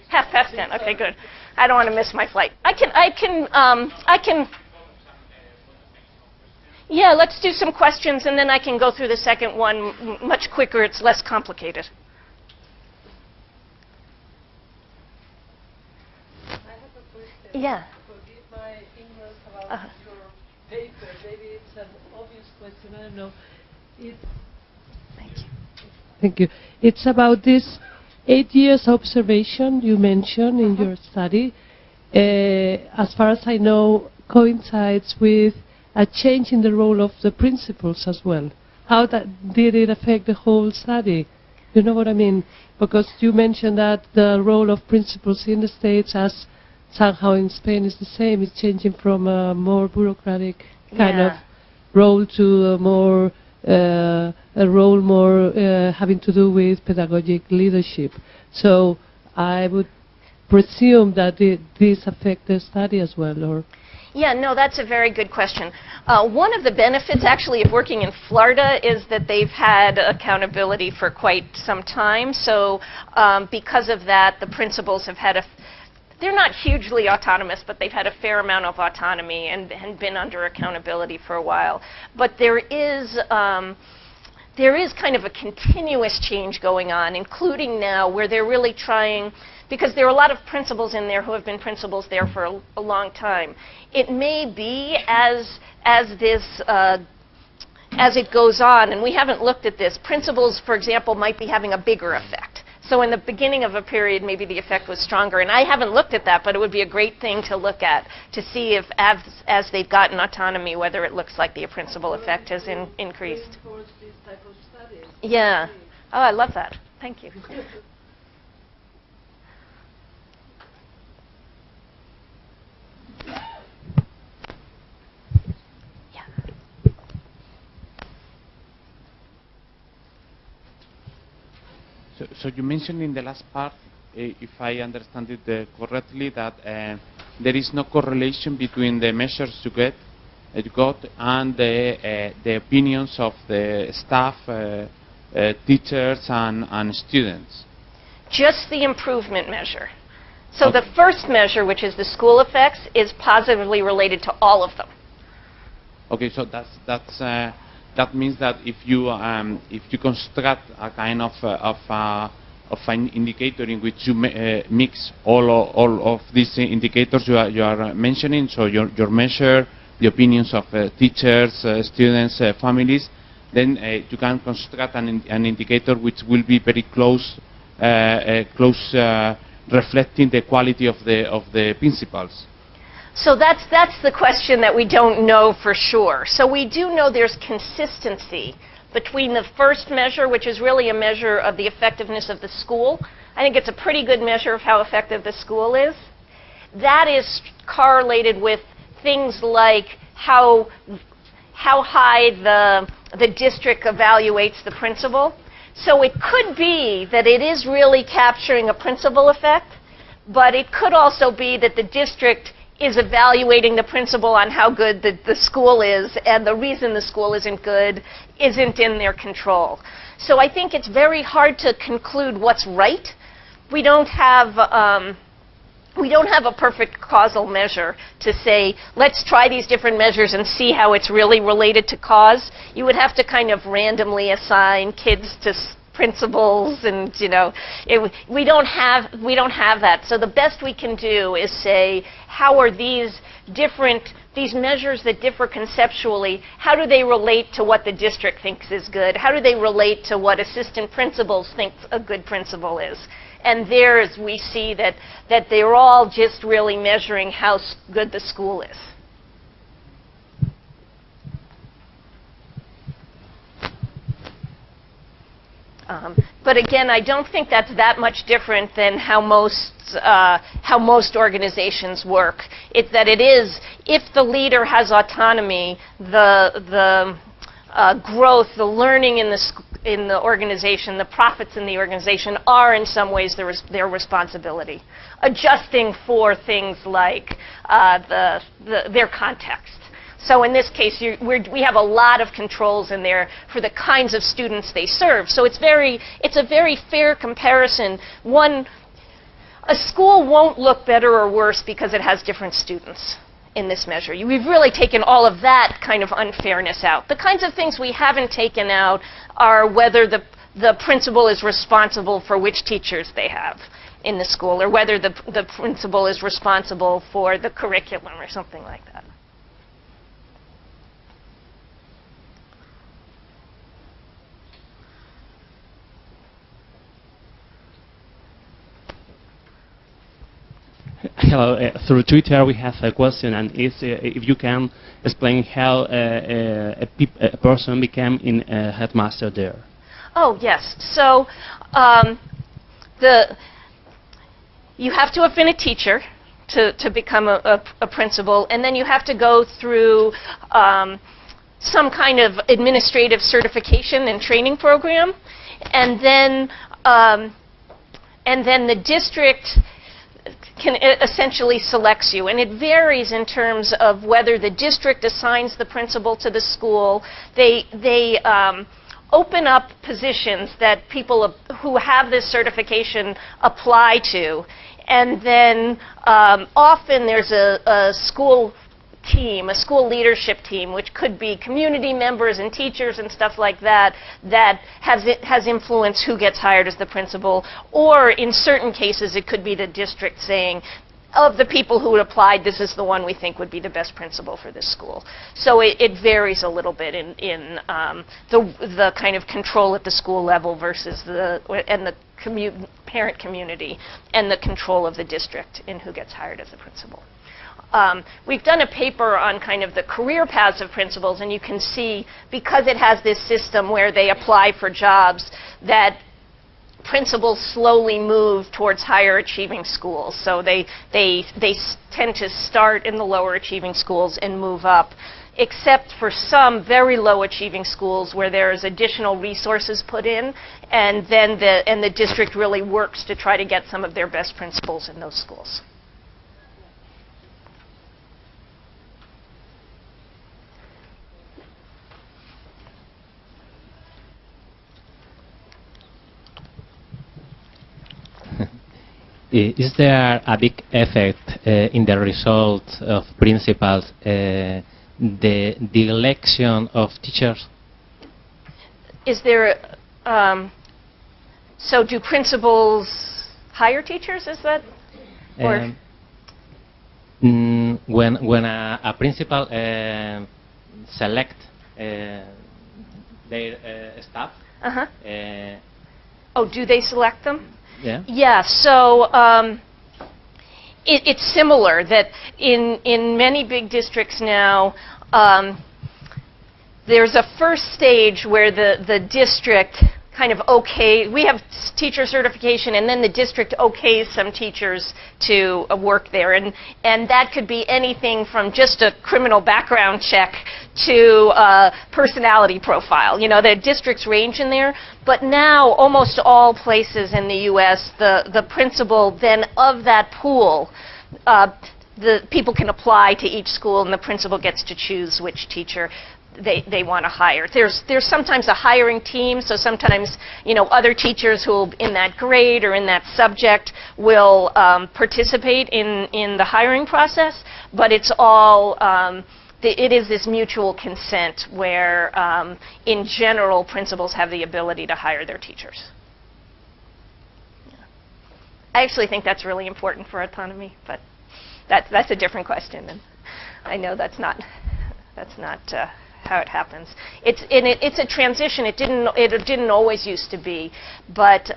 Half past 10. Okay, good. I don't want to miss my flight. I can. Yeah, let's do some questions, and then I can go through the second one much quicker. It's less complicated. I have a question. Yeah. Forgive my ignorance about your paper. Maybe it's an obvious question. I don't know. Thank you. Thank you. It's about this 8 years observation you mentioned in your study. As far as I know, coincides with a change in the role of the principals as well. How did it affect the whole study? You know what I mean? Because you mentioned that the role of principals in the States, as somehow in Spain is the same, is changing from a more bureaucratic kind of role to a more a role more having to do with pedagogic leadership. So I would presume that this affects the study as well, or? Yeah, no, that's a very good question. One of the benefits, actually, of working in Florida is that they've had accountability for quite some time. So because of that, the principals have had they're not hugely autonomous, but they've had a fair amount of autonomy and been under accountability for a while. But there is kind of a continuous change going on, including now where they're really trying, because there are a lot of principals in there who have been principals there for a long time. It may be as it goes on, and we haven't looked at this, principals, for example, might be having a bigger effect. So in the beginning of a period, maybe the effect was stronger. And I haven't looked at that, but it would be a great thing to look at, to see if, as they've gotten autonomy, whether it looks like the principal effect has increased. Yeah. Oh, I love that. Thank you. So you mentioned in the last part, if I understand it correctly, that there is no correlation between the measures you got and the opinions of the staff, teachers, and students. Just the improvement measure. So the first measure, which is the school effects, is positively related to all of them. Okay, so that means that if you construct a kind of an indicator in which you mix all of these indicators you are mentioning, so your measure, the opinions of teachers, students, families, then you can construct an indicator which will be very close, reflecting the quality of the principals. So that's the question that we don't know for sure. So we do know there's consistency between the first measure, which is really a measure of the effectiveness of the school. I think it's a pretty good measure of how effective the school is. That is correlated with things like how high the district evaluates the principal. So it could be that it is really capturing a principal effect, but it could also be that the district is evaluating the principal on how good the school is, and the reason the school isn't good isn't in their control. So I think it's very hard to conclude what's right. We don't have a perfect causal measure to say, let's try these different measures and see how it's really related to cause. You would have to kind of randomly assign kids to principles, and we don't have that. So the best we can do is say, how are these measures that differ conceptually, how do they relate to what the district thinks is good? How do they relate to what assistant principals think a good principal is? And there's we see that they're all just really measuring how good the school is. But again, I don't think that's that much different than how most organizations work. It's that it is, if the leader has autonomy, the growth, the learning in the organization, the profits in the organization are in some ways their responsibility, adjusting for things like their context. So in this case, we have a lot of controls in there for the kinds of students they serve. So it's a very fair comparison. A school won't look better or worse because it has different students in this measure. We've really taken all of that kind of unfairness out. The kinds of things we haven't taken out are whether the principal is responsible for which teachers they have in the school, or whether the principal is responsible for the curriculum or something like that. Hello, through Twitter we have a question, and it's if you can explain how a person became a headmaster there. Oh, yes. So you have to have been a teacher to become a principal, and then you have to go through some kind of administrative certification and training program, and then the district essentially selects you, and it varies in terms of whether the district assigns the principal to the school. They open up positions that people who have this certification apply to, and then often there's a school team, a school leadership team, which could be community members and teachers and stuff like that, that has influence who gets hired as the principal. Or in certain cases, it could be the district saying, of the people who applied, this is the one we think would be the best principal for this school. So it varies a little bit in the kind of control at the school level versus the parent community and the control of the district in who gets hired as a principal. We've done a paper on kind of the career paths of principals, and you can see, because it has this system where they apply for jobs, that principals slowly move towards higher achieving schools. So they tend to start in the lower achieving schools and move up, except for some very low achieving schools where there's additional resources put in, and then the district really works to try to get some of their best principals in those schools. Is there a big effect in the results of principals, the election of teachers? Is there, so do principals hire teachers, is that? Or when a principal select their staff. Oh, do they select them? Yeah. Yeah. So it's similar that in many big districts now, there's a first stage where the district kind of we have teacher certification, and then the district okays some teachers to work there, and that could be anything from just a criminal background check to a personality profile. You know, the districts range in there, but now almost all places in the U.S., the principal then of that pool, the people can apply to each school, and the principal gets to choose which teacher they want to hire. There's sometimes a hiring team, so sometimes, you know, other teachers who will, in that grade or in that subject, will participate in the hiring process, but it's all it is this mutual consent where in general principals have the ability to hire their teachers. Yeah. I actually think that's really important for autonomy, but that's a different question, and I know that's not how it happens. It's a transition. It didn't always used to be, but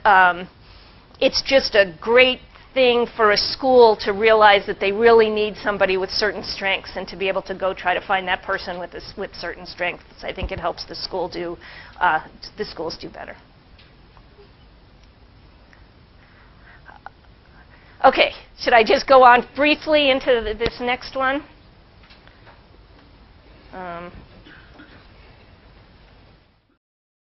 it's just a great thing for a school to realize that they really need somebody with certain strengths, and to be able to go try to find that person with certain strengths. I think it helps the schools do better. Okay, should I just go on briefly into this next one?